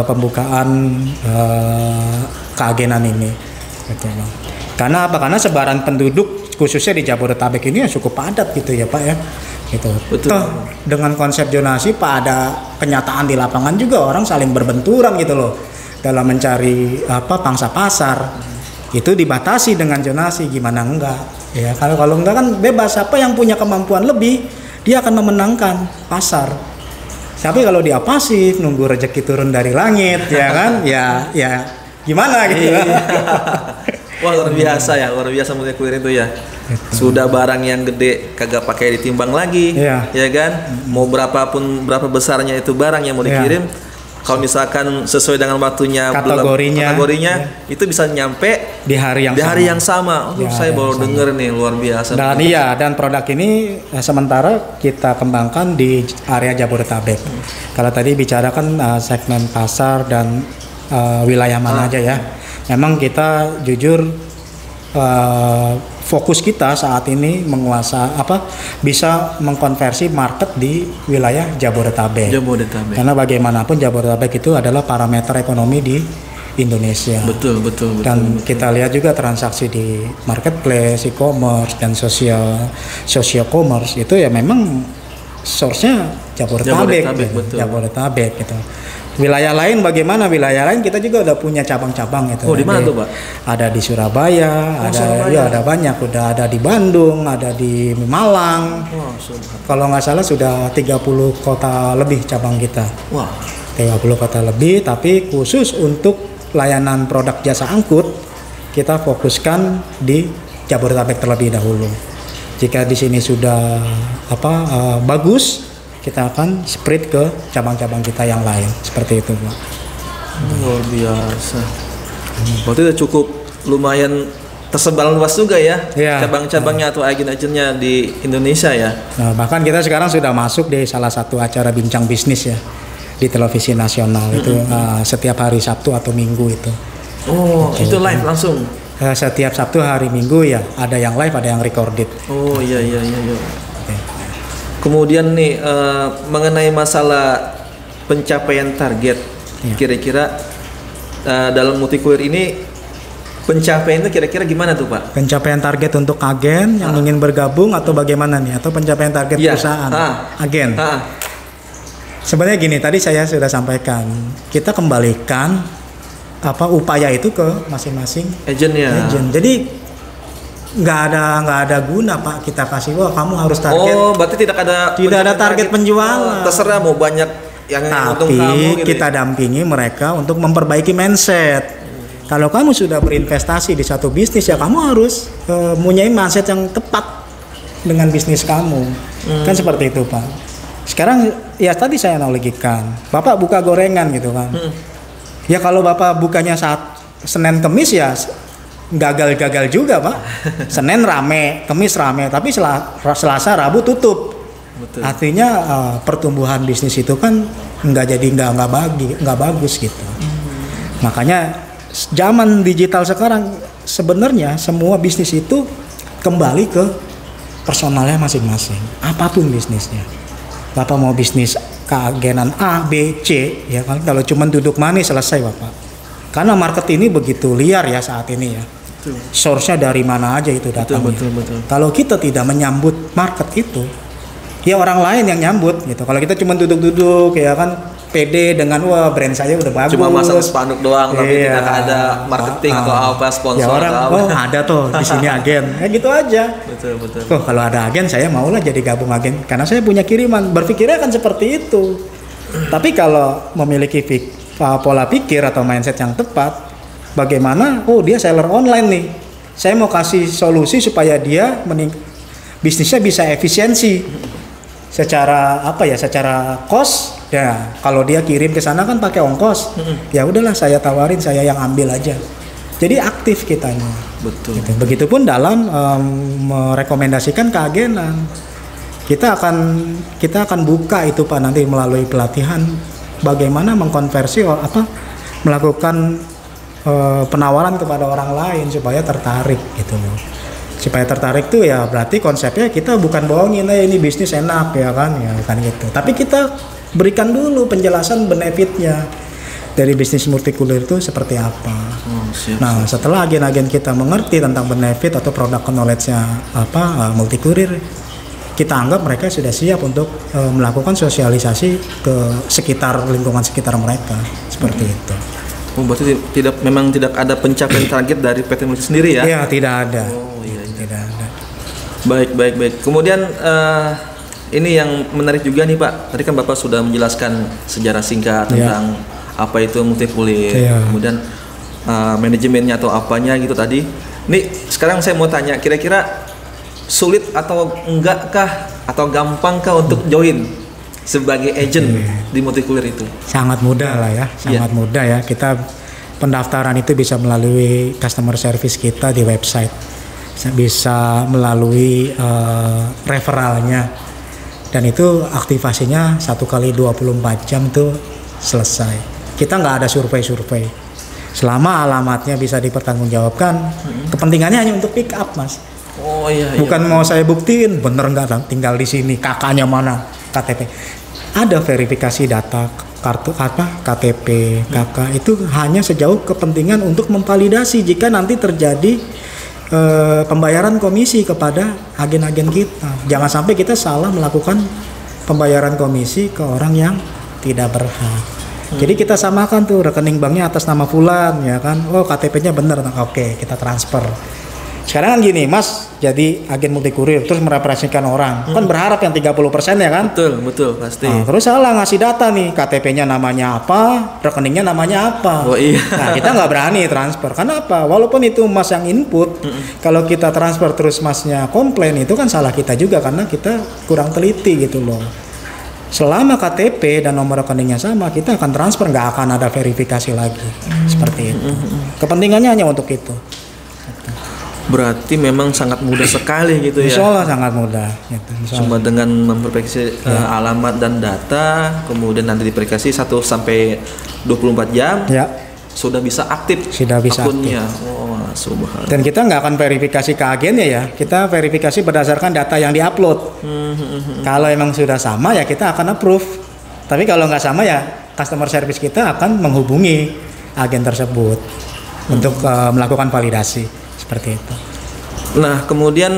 pembukaan keagenan ini gitu. Karena apa? Karena sebaran penduduk khususnya di Jabodetabek ini cukup padat gitu ya Pak ya gitu. Betul. Dengan konsep zonasi pada kenyataan di lapangan juga orang saling berbenturan gitu loh dalam mencari pangsa pasar. itu dibatasi dengan zonasi, gimana enggak ya. Kalau enggak kan bebas, siapa yang punya kemampuan lebih dia akan memenangkan pasar. Tapi kalau dia pasif nunggu rezeki turun dari langit ya kan, ya gimana gitu. Wah, luar biasa ya, luar biasa Multikurir itu ya. Sudah barang yang gede kagak pakai ditimbang lagi, ya kan? Mau berapa besarnya itu barang yang mau dikirim, kalau misalkan sesuai dengan waktunya, kategorinya itu bisa nyampe di hari yang sama. Saya baru denger nih, luar biasa. Dan produk ini sementara kita kembangkan di area Jabodetabek. Kalau tadi bicarakan segmen pasar dan wilayah mana aja ya. Memang kita jujur fokus kita saat ini bisa mengkonversi market di wilayah Jabodetabek. Karena bagaimanapun Jabodetabek itu adalah parameter ekonomi di Indonesia. Betul. Dan kita lihat juga transaksi di marketplace, e-commerce dan social commerce itu ya memang source-nya Jabodetabek gitu. Wilayah lain bagaimana? Wilayah lain kita juga udah punya cabang-cabang itu. Di mana tuh, Pak? Ada di Surabaya, ada banyak, udah ada di Bandung, ada di Malang. Kalau nggak salah sudah 30 kota lebih cabang kita. 30 kota lebih, tapi khusus untuk layanan produk jasa angkut kita fokuskan di Jabodetabek terlebih dahulu. Jika di sini sudah bagus, kita akan spread ke cabang-cabang kita yang lain, seperti itu, Pak. Luar biasa. Berarti udah cukup lumayan tersebar luas juga ya, cabang-cabangnya atau agen-agennya di Indonesia ya. Nah, bahkan kita sekarang sudah masuk di salah satu acara bincang bisnis ya di televisi nasional itu setiap hari Sabtu atau Minggu itu. Itu live langsung. Setiap Sabtu hari Minggu ya, ada yang live, ada yang recorded. Iya. Kemudian nih mengenai masalah pencapaian target, kira-kira dalam Multikurir ini pencapaian itu kira-kira gimana tuh, Pak? Pencapaian target untuk agen yang ingin bergabung atau bagaimana nih? Atau pencapaian target perusahaan agen? Sebenarnya gini, tadi saya sudah sampaikan, kita kembalikan upaya itu ke masing-masing agen. Jadi nggak ada guna, Pak, kita kasih kamu harus target. Berarti tidak ada target penjualan. Terserah mau banyak yang untung kamu gitu. Kita dampingi mereka untuk memperbaiki mindset. Kalau kamu sudah berinvestasi di satu bisnis ya kamu harus mempunyai mindset yang tepat dengan bisnis kamu. Kan seperti itu, Pak. Sekarang ya tadi saya analogikan, Bapak buka gorengan gitu kan. Ya kalau Bapak bukanya saat Senin Kemis ya gagal juga, Pak. Senin rame, Kamis rame, tapi Selasa, Rabu tutup. Betul. Artinya pertumbuhan bisnis itu kan nggak bagus gitu. Makanya zaman digital sekarang sebenarnya semua bisnis itu kembali ke personalnya masing-masing. Apapun bisnisnya. Bapak mau bisnis keagenan A, B, C, ya kan? Kalau cuma duduk manis selesai, Bapak. Karena market ini begitu liar ya saat ini ya. Source-nya dari mana aja itu datangnya. Betul. Kalau kita tidak menyambut market itu, ya orang lain yang nyambut gitu. Kalau kita cuma duduk-duduk ya kan pede dengan brand saya udah bagus. Cuma masang spanduk doang tapi tidak ada marketing atau apa sponsor ya orang, atau apa. Ada tuh di sini agen. Ya gitu aja. Betul. Kalau ada agen saya maulah jadi gabung agen karena saya punya kiriman. Berpikirnya kan seperti itu. Tapi kalau memiliki pola pikir atau mindset yang tepat, bagaimana? Dia seller online nih. Saya mau kasih solusi supaya dia bisnisnya bisa efisiensi secara secara cost. Ya, kalau dia kirim ke sana kan pakai ongkos. Ya udahlah saya tawarin, saya yang ambil aja. Jadi aktif kitanya. Betul. Gitu. Begitupun dalam merekomendasikan keagenan. Kita akan buka itu, Pak, nanti melalui pelatihan bagaimana mengkonversi melakukan penawaran kepada orang lain supaya tertarik gitu loh. Supaya tertarik tuh ya berarti konsepnya kita bukan bohongin ini bisnis enak ya kan gitu. Tapi kita berikan dulu penjelasan benefitnya dari bisnis Multikurir itu seperti apa. Nah, setelah agen-agen kita mengerti tentang benefit atau produk knowledge-nya Multikurir, kita anggap mereka sudah siap untuk melakukan sosialisasi ke lingkungan sekitar mereka seperti itu. Oh, berarti memang tidak ada pencapaian target dari PT Multi sendiri ya? Iya, tidak ada. Oh iya, iya. Tidak ada. Baik. Kemudian ini yang menarik juga nih Pak. Tadi kan Bapak sudah menjelaskan sejarah singkat tentang apa itu multikulir, kemudian manajemennya atau apanya gitu tadi. Nih sekarang saya mau tanya, kira-kira sulit atau enggak atau gampangkah untuk join sebagai agent di multikulir itu? Sangat mudah lah ya, sangat mudah ya. Kita pendaftaran itu bisa melalui customer service kita di website, bisa melalui referralnya, dan itu aktivasinya 1 kali 24 jam tuh selesai. Kita nggak ada survei. Selama alamatnya bisa dipertanggungjawabkan, kepentingannya hanya untuk pick up, Mas. Oh iya. Bukan mau saya buktiin bener nggak tinggal di sini, kakaknya mana, KTP. Ada verifikasi data kartu KTP, kakak itu hanya sejauh kepentingan untuk memvalidasi jika nanti terjadi pembayaran komisi kepada agen-agen kita. Jangan sampai kita salah melakukan pembayaran komisi ke orang yang tidak berhak. Jadi kita samakan tuh rekening banknya atas nama Fulan, ya kan? Oh, KTP-nya bener, oke, kita transfer. Sekarang kan gini, Mas, jadi agen multikurir terus merepresentasikan orang, kan berharap yang 30% ya kan? Betul, pasti. Nah, terus salah ngasih data nih, KTP-nya namanya apa, rekeningnya namanya apa. Oh iya. Nah, kita nggak berani transfer. Kenapa? Walaupun itu Mas yang input, kalau kita transfer terus Masnya komplain, itu kan salah kita juga karena kita kurang teliti gitu loh. Selama KTP dan nomor rekeningnya sama, kita akan transfer, nggak akan ada verifikasi lagi. Seperti itu. Kepentingannya hanya untuk itu. Berarti memang sangat mudah sekali gitu ya. Insya Allah sangat mudah. Gitu, cuma dengan memverifikasi alamat dan data, kemudian nanti diverifikasi 1 sampai 24 jam, sudah bisa aktif akunnya. Oh, subhanallah. Dan kita nggak akan verifikasi ke agennya ya. Kita verifikasi berdasarkan data yang diupload. Kalau emang sudah sama ya kita akan approve. Tapi kalau nggak sama ya customer service kita akan menghubungi agen tersebut untuk melakukan validasi. Seperti itu. Nah, kemudian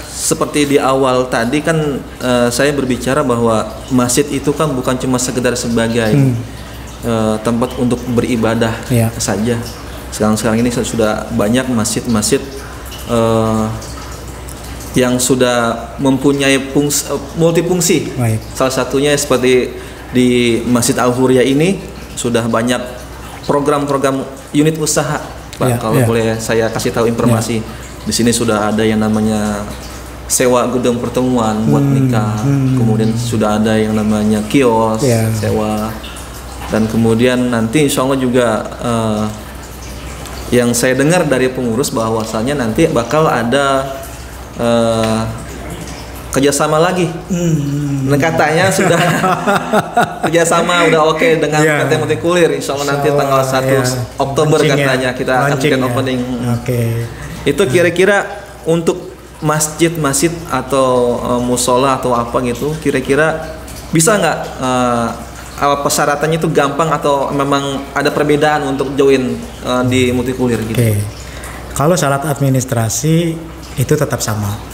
seperti di awal tadi kan saya berbicara bahwa masjid itu kan bukan cuma sekedar sebagai tempat untuk beribadah saja. Sekarang ini sudah banyak masjid-masjid yang sudah mempunyai multifungsi. Salah satunya seperti di Masjid Al-Huria ini sudah banyak program-program unit usaha. Pak, kalau boleh saya kasih tahu informasi, di sini sudah ada yang namanya sewa gedung pertemuan buat nikah, kemudian sudah ada yang namanya kios sewa, dan kemudian nanti insya Allah juga yang saya dengar dari pengurus bahwasanya nanti bakal ada kerjasama lagi. Dan katanya sudah kerjasama udah oke dengan PT Multikulir. Insya Allah nanti tanggal 1 Oktober katanya kita akan bikin opening. Itu kira-kira untuk masjid-masjid atau musola atau apa gitu, kira-kira bisa nggak persyaratannya itu gampang atau memang ada perbedaan untuk join di Multikulir gitu? Kalau syarat administrasi itu tetap sama.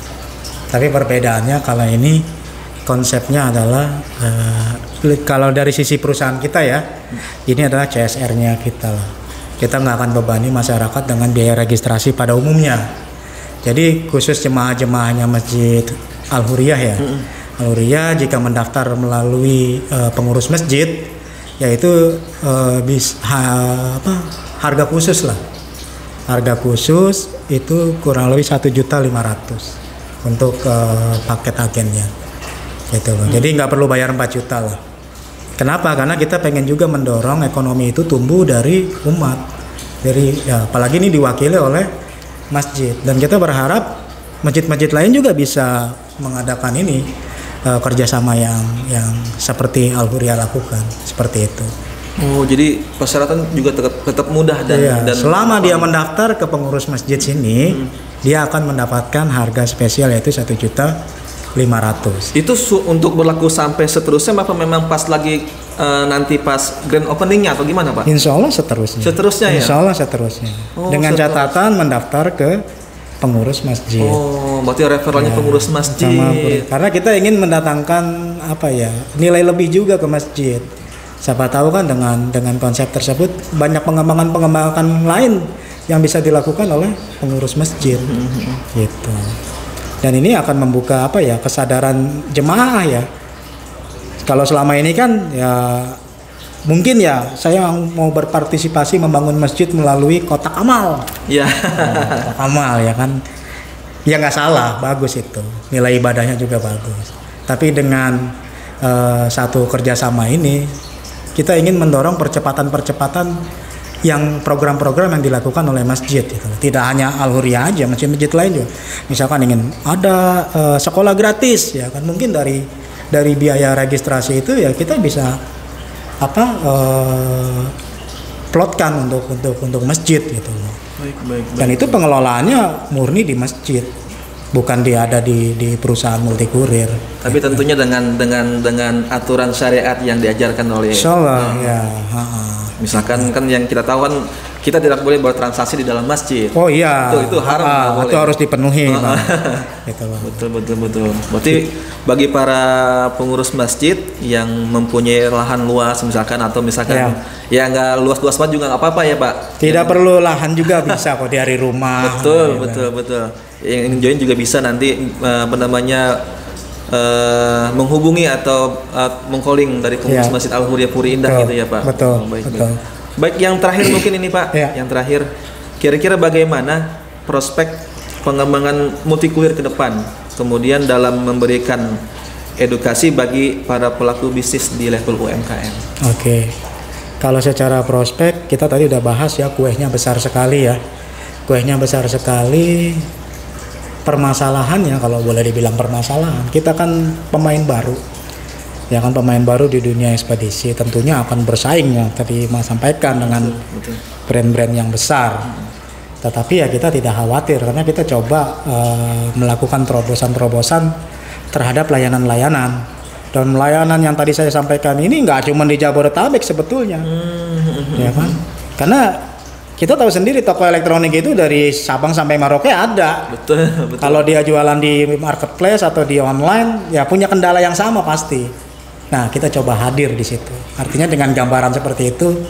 Tapi perbedaannya kalau ini konsepnya adalah kalau dari sisi perusahaan kita ya, ini adalah CSR-nya kita lah. Kita nggak akan bebani masyarakat dengan biaya registrasi pada umumnya. Jadi khusus jemaah-jemaahnya Masjid Al-Huriyah ya. Al-Huriyah jika mendaftar melalui pengurus masjid, yaitu harga khusus lah. Harga khusus itu kurang lebih 1.500.000 untuk paket agennya gitu loh. Jadi nggak perlu bayar 4 juta lah. Kenapa? Karena kita pengen juga mendorong ekonomi itu tumbuh dari umat, dari apalagi ini diwakili oleh masjid, dan kita berharap masjid-masjid lain juga bisa mengadakan ini kerjasama yang seperti Al-Huriyah lakukan, seperti itu. Oh, jadi persyaratan juga tetap mudah dan selama dia mendaftar ke pengurus masjid sini, dia akan mendapatkan harga spesial yaitu 1.500.000. Itu untuk berlaku sampai seterusnya apa memang pas lagi nanti pas grand openingnya atau gimana Pak? Insya Allah seterusnya. Seterusnya ya? Insya Allah seterusnya. Dengan catatan mendaftar ke pengurus masjid. Oh, berarti referralnya pengurus masjid. Karena kita ingin mendatangkan nilai lebih juga ke masjid. Siapa tahu kan dengan konsep tersebut banyak pengembangan lain yang bisa dilakukan oleh pengurus masjid gitu. Dan ini akan membuka kesadaran jemaah ya. Kalau selama ini kan ya mungkin ya saya mau berpartisipasi membangun masjid melalui kotak amal. Ya. Kotak amal ya kan. Ya nggak salah, bagus itu. Nilai ibadahnya juga bagus. Tapi dengan satu kerjasama ini kita ingin mendorong percepatan yang program-program yang dilakukan oleh masjid gitu. Tidak hanya Al-Hurriyah aja, masjid-masjid lain juga. Misalkan ingin ada sekolah gratis ya kan, mungkin dari biaya registrasi itu ya kita bisa plotkan untuk masjid gitu. Baik. Dan itu pengelolaannya murni di masjid. Bukan dia ada di perusahaan multikurir. Tapi tentunya dengan aturan syariat yang diajarkan oleh Insyaallah ya. Misalkan kan yang kita tahu kan kita tidak boleh bertransaksi di dalam masjid. Oh iya. Itu haram. Itu harus dipenuhi. Gitu. Betul. Berarti bagi para pengurus masjid yang mempunyai lahan luas misalkan atau misalkan ya nggak luas-luas banget juga nggak apa-apa ya Pak. Tidak perlu lahan juga bisa kok dari rumah. Betul. Yang ingin join juga bisa nanti menghubungi atau meng-calling dari pengurus Masjid Al-Hurriyah Puri Indah gitu ya Pak. Betul. Baik, yang terakhir mungkin ini Pak. Yang terakhir, kira-kira bagaimana prospek pengembangan multikulir ke depan, kemudian dalam memberikan edukasi bagi para pelaku bisnis di level UMKM. Oke. Kalau secara prospek kita tadi udah bahas ya, kuehnya besar sekali ya. Kuehnya besar sekali. Permasalahannya kalau boleh dibilang permasalahan, kita kan pemain baru. Ya kan, pemain baru di dunia ekspedisi, tentunya akan bersaing ya tadi Mas sampaikan dengan brand-brand yang besar. Tetapi ya kita tidak khawatir karena kita coba melakukan terobosan-terobosan terhadap layanan-layanan. Dan layanan yang tadi saya sampaikan ini nggak cuma di Jabodetabek sebetulnya. Ya kan? Karena kita tahu sendiri toko elektronik itu dari Sabang sampai Merauke ada. Betul. Kalau dia jualan di marketplace atau di online, ya punya kendala yang sama pasti. Nah, kita coba hadir di situ. Artinya dengan gambaran seperti itu,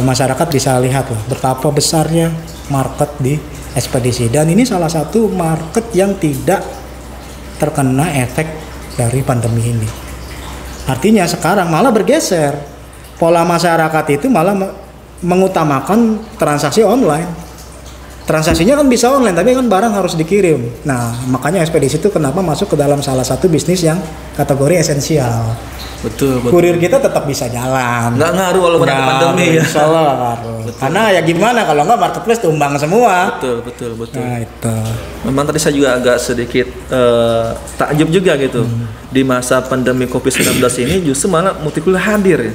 masyarakat bisa lihat lah betapa besarnya market di ekspedisi. Dan ini salah satu market yang tidak terkena efek dari pandemi ini. Artinya sekarang malah bergeser. Pola masyarakat itu malah mengutamakan transaksi online. Transaksinya kan bisa online, tapi kan barang harus dikirim. Nah, makanya ekspedisi itu kenapa masuk ke dalam salah satu bisnis yang kategori esensial. Betul. Kurir kita tetap bisa jalan. Nggak ngaruh walaupun ada pandemi ya. Insyaallah nggak ngaruh. Karena ya gimana kalau nggak marketplace tumbang semua. Betul. Nah, itu. Memang tadi saya juga agak sedikit takjub juga gitu. Di masa pandemi Covid-19 ini justru malah multikulir hadir ya.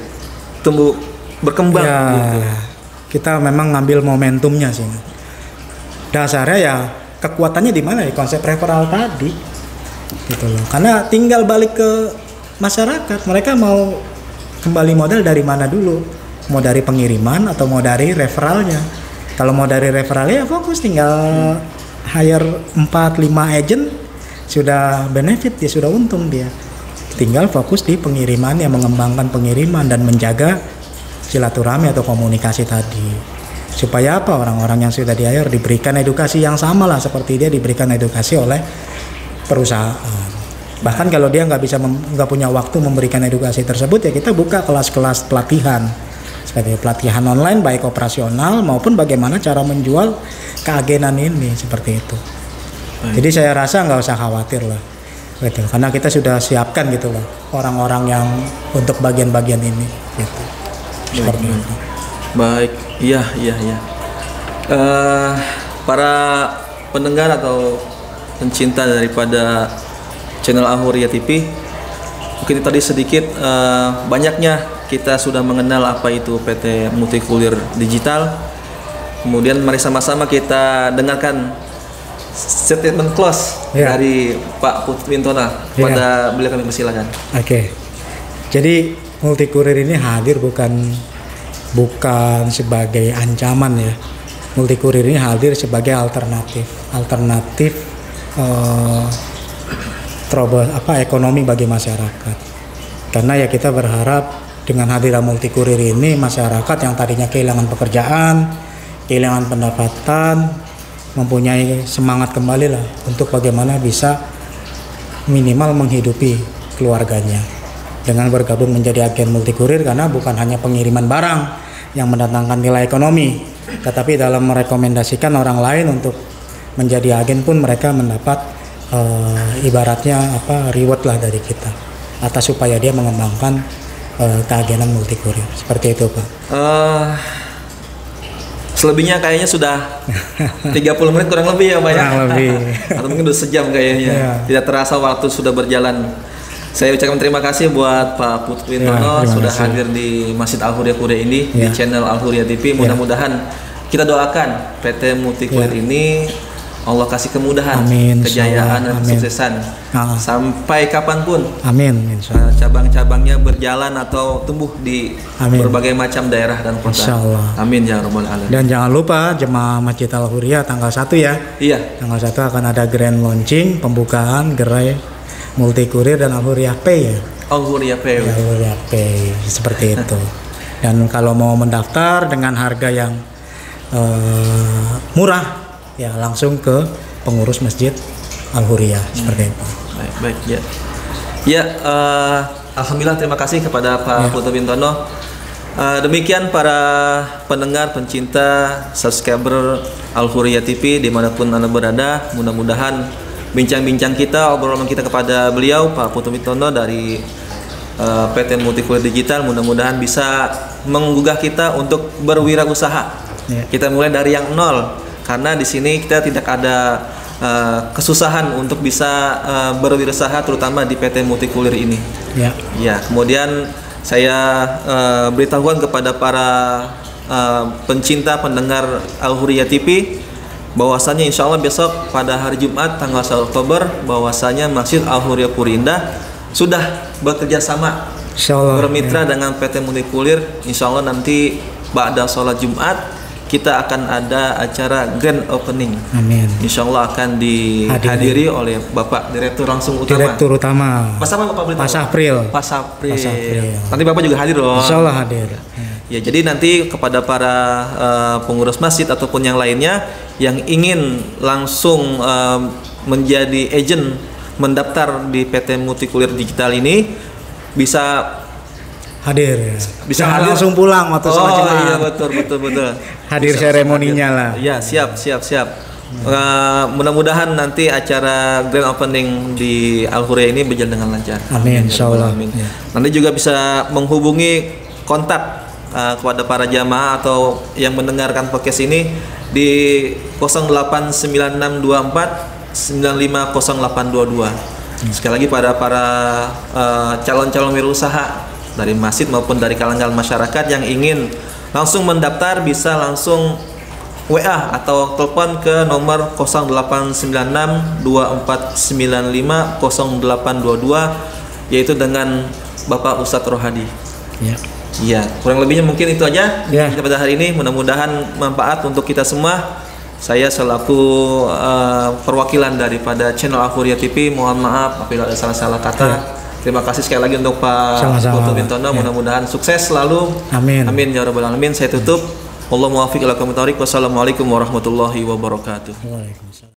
Tumbuh berkembang ya, gitu. Kita memang ngambil momentumnya sih. Dasarnya ya kekuatannya di mana ya, konsep referral tadi gitu loh. Karena tinggal balik ke masyarakat, mereka mau kembali modal dari mana dulu, mau dari pengiriman atau mau dari referralnya. Kalau mau dari referralnya fokus tinggal hire 4-5 agent, sudah benefit dia, sudah untung dia. Tinggal fokus di pengiriman, yang mengembangkan pengiriman dan menjaga silaturahmi atau komunikasi tadi, supaya apa, orang-orang yang sudah di-hire diberikan edukasi yang sama lah seperti dia diberikan edukasi oleh perusahaan. Bahkan kalau dia nggak punya waktu memberikan edukasi tersebut, ya kita buka kelas-kelas pelatihan seperti pelatihan online baik operasional maupun bagaimana cara menjual keagenan ini seperti itu. Jadi saya rasa nggak usah khawatir lah gitu, karena kita sudah siapkan gitu loh orang-orang yang untuk bagian-bagian ini gitu. Seperti itu. Baik, iya. Para pendengar atau pencinta daripada channel Al-Hurriyah TV, mungkin tadi sedikit banyaknya kita sudah mengenal apa itu PT Multikulir Digital. Kemudian mari sama-sama kita dengarkan statement close dari Pak Putwintona. Pada beliau kami persilakan. Oke. Jadi Multikurir ini hadir bukan sebagai ancaman ya. Multikurir ini hadir sebagai alternatif ekonomi bagi masyarakat. Karena ya kita berharap dengan hadirnya Multikurir ini masyarakat yang tadinya kehilangan pekerjaan, kehilangan pendapatan, mempunyai semangat kembali lah untuk bagaimana bisa minimal menghidupi keluarganya dengan bergabung menjadi agen Multikurir, karena bukan hanya pengiriman barang yang mendatangkan nilai ekonomi, tetapi dalam merekomendasikan orang lain untuk menjadi agen pun mereka mendapat ibaratnya reward lah dari kita atas supaya dia mengembangkan keagenan Multikurir. Seperti itu, Pak. Selebihnya kayaknya sudah 30 menit kurang lebih ya, Pak ya. Kurang lebih. Atau mungkin udah sejam kayaknya. Ya. Tidak terasa waktu sudah berjalan. Saya ucapkan terima kasih buat Pak Putu Wintono sudah hadir di Masjid Al-Huriyah Kuliah ini di channel Al-Huriyah TV. Mudah-mudahan kita doakan PT Multikurir ini Allah kasih kemudahan, amin, kejayaan dan kesuksesan sampai kapanpun. Amin. Cabang-cabangnya berjalan atau tumbuh di berbagai macam daerah dan kota. Amin ya rabbal alamin. Dan jangan lupa jemaah Masjid Al-Huriyah tanggal 1 ya. Iya. Tanggal 1 akan ada grand launching pembukaan gerai Multikurir dan Al-Huriyah Pay ya. Al-Huriyah Pay. Al-Huriyah Pay seperti itu. Dan kalau mau mendaftar dengan harga yang murah, ya langsung ke pengurus Masjid Al-Huriyah seperti itu. Baik ya. Ya, alhamdulillah terima kasih kepada Pak Putu Wintono. Demikian para pendengar, pencinta, subscriber Al-Huriyah TV dimanapun Anda berada. Mudah-mudahan bincang-bincang kita, obrolan kita kepada beliau Pak Putu Wintono dari PT Multikurir Digital mudah-mudahan bisa menggugah kita untuk berwirausaha. Kita mulai dari yang nol. Karena di sini kita tidak ada kesusahan untuk bisa berwirausaha, terutama di PT Multikurir ini. Ya. Kemudian saya beritahuan kepada para pencinta pendengar Al-Huriyah TV bahwasanya insya Allah besok pada hari Jumat tanggal 1 Oktober bahwasanya Masjid Al-Huriyah Purindah sudah bekerja sama bermitra dengan PT Multikurir. Insya Allah nanti ba'da sholat Jumat kita akan ada acara grand opening. Amin. Insya Allah akan dihadiri oleh Bapak Direktur langsung utama. Direktur utama. Pas apa Bapak beritahu? Pas April. Pas April. Nanti Bapak juga hadir loh. Insya Allah hadir. Ya, jadi nanti kepada para pengurus masjid ataupun yang lainnya yang ingin langsung menjadi agent mendaftar di PT Multikurir Digital ini bisa hadir ya. Bisa hadir langsung pulang waktu sholat Jumat. Iya betul. Hadir seremoninya lah. Ya, siap. Mudah-mudahan nanti acara grand opening di Al-Huriyah ini berjalan dengan lancar. Amin, insyaallah. Ya. Nanti juga bisa menghubungi kontak kepada para jamaah atau yang mendengarkan podcast ini di 089624 950822. Sekali lagi pada para calon-calon wirausaha dari masjid maupun dari kalangan masyarakat yang ingin langsung mendaftar bisa langsung WA atau telepon ke nomor 089624950822 yaitu dengan Bapak Ustadz Rohadi. Ya, kurang lebihnya mungkin itu aja pada hari ini. Mudah-mudahan manfaat untuk kita semua. Saya selaku perwakilan daripada channel Al-Huriyah TV mohon maaf apabila ada salah-salah kata. Terima kasih sekali lagi untuk Pak Putu Wintono. Mudah-mudahan sukses selalu. Amin. Amin ya rabbal alamin. Saya tutup. Wallahu muwaffiq ila aqwamit thoriq. Wassalamualaikum warahmatullahi wabarakatuh. Waalaikumsalam.